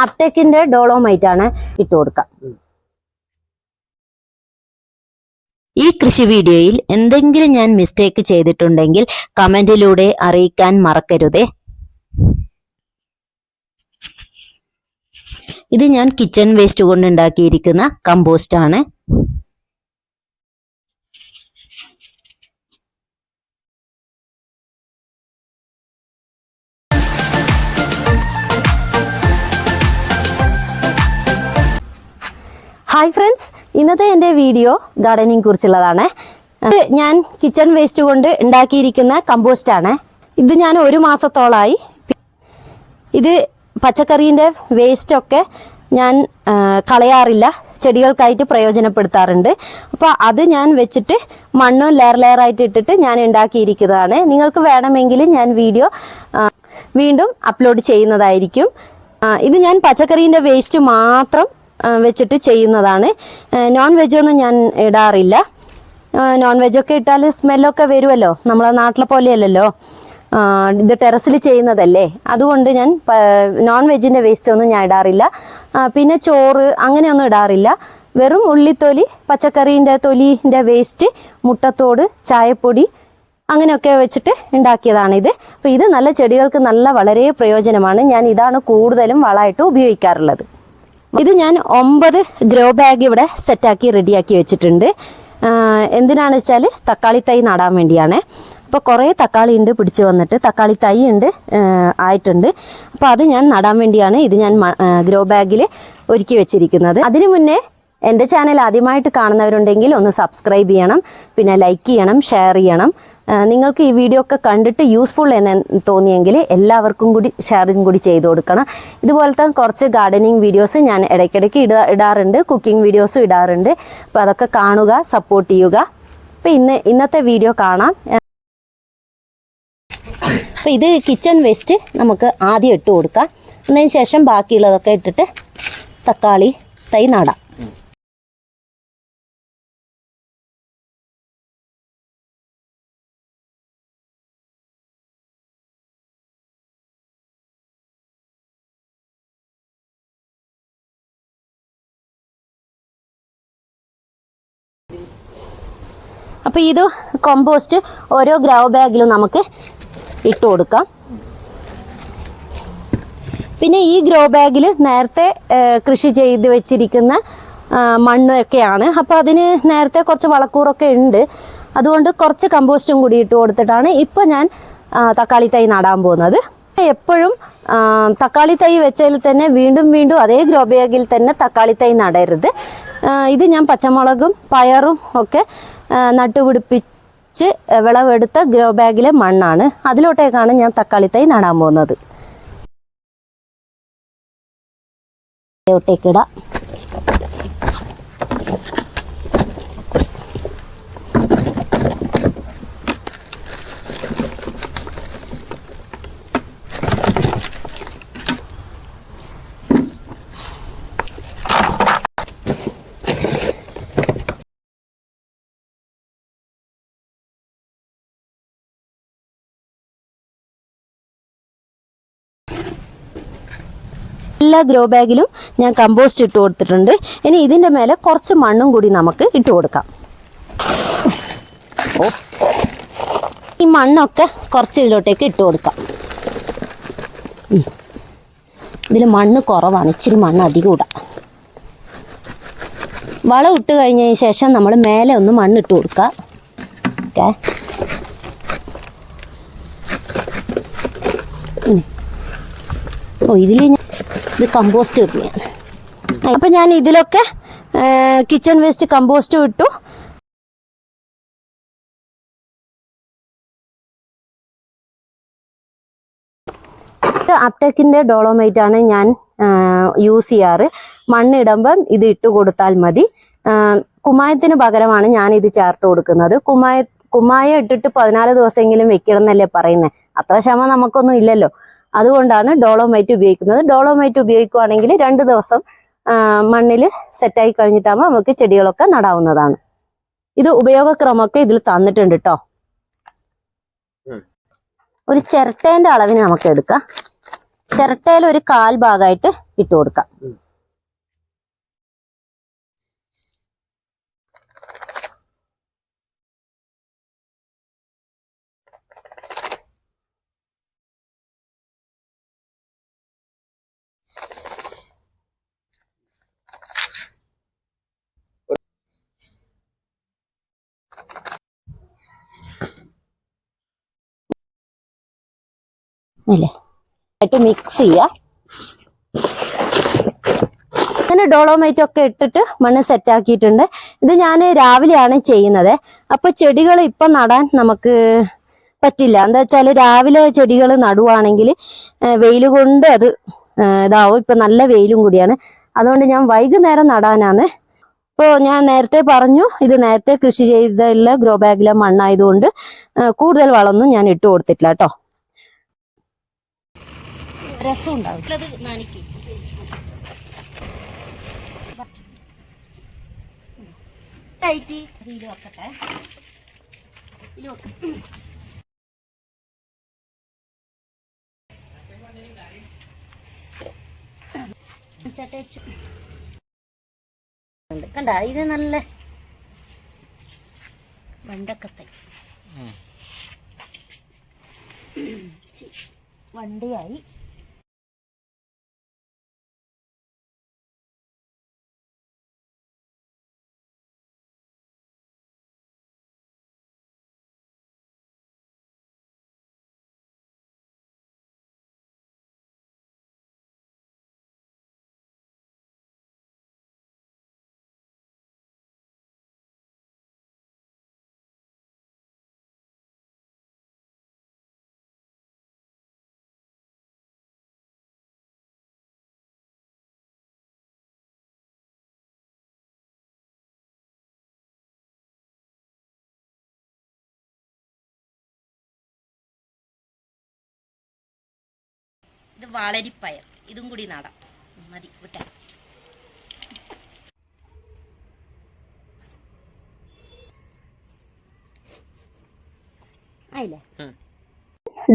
അപ്ടെക്കിന്റെ dolomite ആണ് ഇട്ട് കൊടുക്കാം. ഈ കൃഷി വീഡിയോയിൽ എന്തെങ്കിലും ഞാൻ മിസ്റ്റേക്ക് ചെയ്തിട്ടുണ്ടെങ്കിൽ കമന്റിലൂടെ അറിയിക്കാൻ മറക്കരുതേ. ഇത് ഞാൻ കിച്ചൺ വേസ്റ്റ് കൊണ്ട് ഉണ്ടാക്കിയിരിക്കുന്ന കമ്പോസ്റ്റ് ആണ്. ഹായ് ഫ്രണ്ട്സ്, ഇന്നത്തെ എൻ്റെ വീഡിയോ ഗാർഡനിങ് കുറിച്ചുള്ളതാണ്. ഞാൻ കിച്ചൺ വേസ്റ്റ് കൊണ്ട് ഉണ്ടാക്കിയിരിക്കുന്ന കമ്പോസ്റ്റ് ആണ്. ഇത് ഞാൻ 1 മാസത്തോളമായി. ഇത് പച്ചക്കറീൻ്റെ വേസ്റ്റൊക്കെ ഞാൻ കളയാറില്ല, ചെടികൾക്കായിട്ട് പ്രയോജനപ്പെടുത്താറുണ്ട്. അപ്പോൾ അത് ഞാൻ വെച്ചിട്ട് മണ്ണും ലെയറായിട്ട് ഇട്ടിട്ട് ഞാൻ ഉണ്ടാക്കിയിരിക്കുന്നതാണ്. നിങ്ങൾക്ക് വേണമെങ്കിൽ ഞാൻ വീഡിയോ വീണ്ടും അപ്ലോഡ് ചെയ്യുന്നതായിരിക്കും. ഇത് ഞാൻ പച്ചക്കറീൻ്റെ വേസ്റ്റ് മാത്രം വെച്ചിട്ട് ചെയ്യുന്നതാണ്. നോൺ വെജൊന്നും ഞാൻ ഇടാറില്ല. നോൺ വെജൊക്കെ ഇട്ടാൽ സ്മെല്ലൊക്കെ വരുമല്ലോ, നമ്മളെ നാട്ടിലെ പോലെയല്ലല്ലോ. ഇത് ടെറസിൽ ചെയ്യുന്നതല്ലേ, അതുകൊണ്ട് ഞാൻ നോൺ വെജിൻ്റെ വേസ്റ്റ് ഒന്നും ഞാൻ ഇടാറില്ല. പിന്നെ ചോറ് അങ്ങനെയൊന്നും ഇടാറില്ല. വെറും ഉള്ളിത്തൊലി, പച്ചക്കറീൻ്റെ തൊലിൻ്റെ വേസ്റ്റ്, മുട്ടത്തോട്, ചായപ്പൊടി അങ്ങനെയൊക്കെ വെച്ചിട്ട് ഉണ്ടാക്കിയതാണിത്. അപ്പോൾ ഇത് നല്ല ചെടികൾക്ക് വളരെ പ്രയോജനമാണ്. ഞാൻ ഇതാണ് കൂടുതലും വളമായിട്ട് ഉപയോഗിക്കാറുള്ളത്. ഇത് ഞാൻ 9 ഗ്രോ ബാഗ് ഇവിടെ സെറ്റാക്കി റെഡിയാക്കി വെച്ചിട്ടുണ്ട്. എന്തിനാണെന്ന് വെച്ചാൽ തക്കാളി തൈ നടാൻ വേണ്ടിയാണ്. അപ്പോൾ കുറേ തക്കാളി ഉണ്ട് പിടിച്ച് വന്നിട്ട്, തക്കാളി തൈ ഉണ്ട് ആയിട്ടുണ്ട്. അപ്പോൾ അത് ഞാൻ നടാൻ വേണ്ടിയാണ് ഇത് ഞാൻ ഗ്രോ ബാഗിൽ ഒരുക്കി വെച്ചിരിക്കുന്നത്. അതിനു മുന്നേ എൻ്റെ ചാനൽ ആദ്യമായിട്ട് കാണുന്നവരുണ്ടെങ്കിൽ ഒന്ന് സബ്സ്ക്രൈബ് ചെയ്യണം, പിന്നെ ലൈക്ക് ചെയ്യണം, ഷെയർ ചെയ്യണം. നിങ്ങൾക്ക് ഈ വീഡിയോ ഒക്കെ കണ്ടിട്ട് യൂസ്ഫുൾ എന്ന് തോന്നിയെങ്കിൽ എല്ലാവർക്കും കൂടി ഷെയറും കൂടി ചെയ്ത് കൊടുക്കണം. ഇതുപോലത്തെ കുറച്ച് ഗാർഡനിങ് വീഡിയോസ് ഞാൻ ഇടയ്ക്കിടയ്ക്ക് ഇടാറുണ്ട്, കുക്കിംഗ് വീഡിയോസും ഇടാറുണ്ട്. അപ്പോൾ അതൊക്കെ കാണുക, സപ്പോർട്ട് ചെയ്യുക. അപ്പോൾ ഇന്നത്തെ വീഡിയോ കാണാം. അപ്പോൾ ഇത് കിച്ചൺ വേസ്റ്റ് നമുക്ക് ആദ്യം ഇട്ട് കൊടുക്കാം. അതിന് ശേഷം ബാക്കിയുള്ളതൊക്കെ ഇട്ടിട്ട് തക്കാളി തൈ നടാം. അപ്പോൾ ഇത് കോമ്പോസ്റ്റ് ഓരോ ഗ്രോ ബാഗിലും നമുക്ക് ഇട്ട് കൊടുക്കാം. പിന്നെ ഈ ഗ്രോ ബാഗിൽ നേരത്തെ കൃഷി ചെയ്ത് വെച്ചിരിക്കുന്ന മണ്ണൊക്കെയാണ്. അപ്പോൾ അതിന് നേരത്തെ കുറച്ച് വളക്കൂറൊക്കെ ഉണ്ട്. അതുകൊണ്ട് കുറച്ച് കമ്പോസ്റ്റും കൂടി ഇട്ട് കൊടുത്തിട്ടാണ് ഇപ്പോൾ ഞാൻ തക്കാളി തൈ നടാൻ പോകുന്നത്. എപ്പോഴും തക്കാളി തൈ വെച്ചതിൽ തന്നെ വീണ്ടും അതേ ഗ്രോ ബാഗിൽ തന്നെ തക്കാളി തൈ നടരുത്. ഇത് ഞാൻ പച്ചമുളകും പയറും ഒക്കെ നട്ടുപിടിപ്പിച്ച് വിളവെടുത്ത ഗ്രോ ബാഗിലെ മണ്ണാണ്. അതിലോട്ടേക്കാണ് ഞാൻ തക്കാളി തൈ നടാൻ പോകുന്നത്. ഇടാം. എല്ലാ ഗ്രോ ബാഗിലും ഞാൻ കമ്പോസ്റ്റ് ഇട്ട് കൊടുത്തിട്ടുണ്ട്. ഇനി ഇതിൻ്റെ മേലെ കുറച്ച് മണ്ണും കൂടി നമുക്ക് ഇട്ട് കൊടുക്കാം. ഈ മണ്ണൊക്കെ കുറച്ച് ഇതിലോട്ടേക്ക് ഇട്ട് കൊടുക്കാം. ഇതിൽ മണ്ണ് കുറവാണ്, ഇച്ചിരി മണ്ണ് അധികം ഇടാം. വളം ഇട്ട് കഴിഞ്ഞതിന് ശേഷം നമ്മൾ മേലെ ഒന്ന് മണ്ണിട്ട് കൊടുക്കാം. ഓക്കെ, ഇതിൽ ഇത് കമ്പോസ്റ്റ് ഇടുകയാണ്. അപ്പം ഞാൻ ഇതിലൊക്കെ കിച്ചൺ വേസ്റ്റ് കമ്പോസ്റ്റ് ഇട്ടു. അപ്ടെക്കിൻ്റെ ഡോളോമൈറ്റ് ആണ് ഞാൻ യൂസ് ചെയ്യാറ്. മണ്ണിടുമ്പം ഇത് ഇട്ട് കൊടുത്താൽ മതി. കുമ്മായത്തിന് പകരമാണ് ഞാൻ ഇത് ചേർത്ത് കൊടുക്കുന്നത്. കുമ്മായ ഇട്ടിട്ട് 14 ദിവസമെങ്കിലും വെക്കണം എന്നല്ലേ പറയുന്നത്. അത്ര ക്ഷമ നമുക്കൊന്നും ഇല്ലല്ലോ. അതുകൊണ്ടാണ് ഡോളോമൈറ്റ് ഉപയോഗിക്കുന്നത്. ഡോളോമൈറ്റ് ഉപയോഗിക്കുകയാണെങ്കിൽ 2 ദിവസം മണ്ണിൽ സെറ്റായി കഴിഞ്ഞിട്ടാകുമ്പോൾ നമുക്ക് ചെടികളൊക്കെ നടാവുന്നതാണ്. ഇത് ഉപയോഗക്രമമൊക്കെ ഇതിൽ തന്നിട്ടുണ്ട് കേട്ടോ. ഒരു ചിരട്ടേൻ്റെ അളവിന് നമുക്ക് എടുക്കാം. ചിരട്ടയിൽ ഒരു 1/4 ഭാഗമായിട്ട് ഇട്ട് കൊടുക്കാം. അല്ലേ ആയിട്ട് മിക്സ് ചെയ്യാം. അങ്ങനെ ഡോളോമൈറ്റ് ഒക്കെ ഇട്ടിട്ട് മണ്ണ് സെറ്റ് ആക്കിയിട്ടുണ്ട്. ഇത് ഞാൻ രാവിലെയാണ് ചെയ്യുന്നത്. അപ്പൊ ചെടികൾ ഇപ്പൊ നടാൻ നമുക്ക് പറ്റില്ല. എന്താ വെച്ചാൽ രാവിലെ ചെടികൾ നടുവാണെങ്കിൽ വെയിൽ കൊണ്ട് അത് ഇതാവും. ഇപ്പൊ നല്ല വെയിലും കൂടിയാണ്. അതുകൊണ്ട് ഞാൻ വൈകുന്നേരം നടാനാണ്. ഇപ്പോൾ ഞാൻ നേരത്തെ പറഞ്ഞു, ഇത് നേരത്തെ കൃഷി ചെയ്തുള്ള ഗ്രോ ബാഗിലെ മണ്ണായതുകൊണ്ട് കൂടുതൽ വളമൊന്നും ഞാൻ ഇട്ട് കൊടുത്തിട്ടില്ല കേട്ടോ. രസം ഉണ്ടാവും. കണ്ട ഇത് നല്ല വെണ്ടക്കത്തെ വണ്ടിയായി. ഇത് വളരിപ്പയർ, ഇതും കൂടി നടാം. മതി വിട്ടെ. ആയില്ലേ?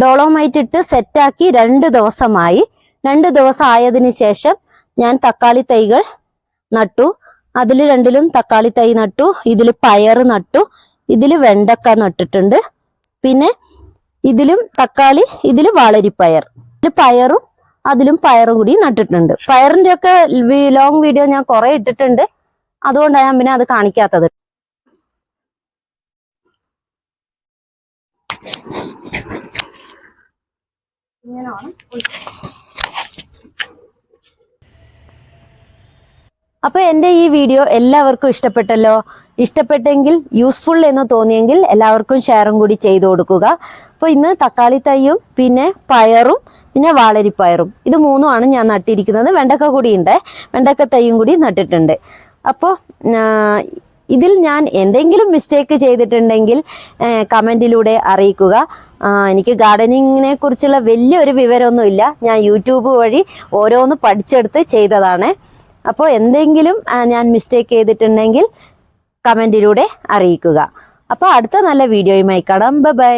ഡോളോമൈറ്റ് ഇട്ട് സെറ്റാക്കി 2 ദിവസമായി. 2 ദിവസം ആയതിനു ശേഷം ഞാൻ തക്കാളി തൈകൾ നട്ടു. അതിൽ 2ലും തക്കാളി തൈ നട്ടു. ഇതിൽ പയർ നട്ടു. ഇതിൽ വെണ്ടക്ക നട്ടിട്ടുണ്ട്. പിന്നെ ഇതിലും തക്കാളി, ഇതിൽ വളരിപ്പയർ. പയറും അതിലും പയറും കൂടി നട്ടിട്ടുണ്ട്. പയറിന്റെ ഒക്കെ ലോങ് വീഡിയോ ഞാൻ കുറെ ഇട്ടിട്ടുണ്ട്. അതുകൊണ്ടാണ് ഞാൻ പിന്നെ അത് കാണിക്കാത്തത്. അപ്പൊ എന്റെ ഈ വീഡിയോ എല്ലാവർക്കും ഇഷ്ടപ്പെട്ടല്ലോ. ഇഷ്ടപ്പെട്ടെങ്കിൽ, യൂസ്ഫുൾ എന്ന് തോന്നിയെങ്കിൽ എല്ലാവർക്കും ഷെയറും കൂടി ചെയ്തു കൊടുക്കുക. അപ്പോൾ ഇന്ന് തക്കാളി തൈയും പിന്നെ പയറും പിന്നെ വാളരിപ്പയറും ഇത് 3ഉമാണ് ഞാൻ നട്ടിരിക്കുന്നത്. വെണ്ടക്ക കൂടി ഉണ്ട്, വെണ്ടക്ക തൈയും കൂടി നട്ടിട്ടുണ്ട്. അപ്പോൾ ഇതിൽ ഞാൻ എന്തെങ്കിലും മിസ്റ്റേക്ക് ചെയ്തിട്ടുണ്ടെങ്കിൽ കമൻറ്റിലൂടെ അറിയിക്കുക. എനിക്ക് ഗാർഡനിങ്ങിനെ കുറിച്ചുള്ള വലിയൊരു വിവരമൊന്നുമില്ല. ഞാൻ യൂട്യൂബ് വഴി ഓരോന്ന് പഠിച്ചെടുത്ത് ചെയ്തതാണ്. അപ്പോൾ എന്തെങ്കിലും ഞാൻ മിസ്റ്റേക്ക് ചെയ്തിട്ടുണ്ടെങ്കിൽ കമൻറ്റിലൂടെ അറിയിക്കുക. അപ്പോൾ അടുത്ത നല്ല വീഡിയോയുമായി കാണാം. ബൈ.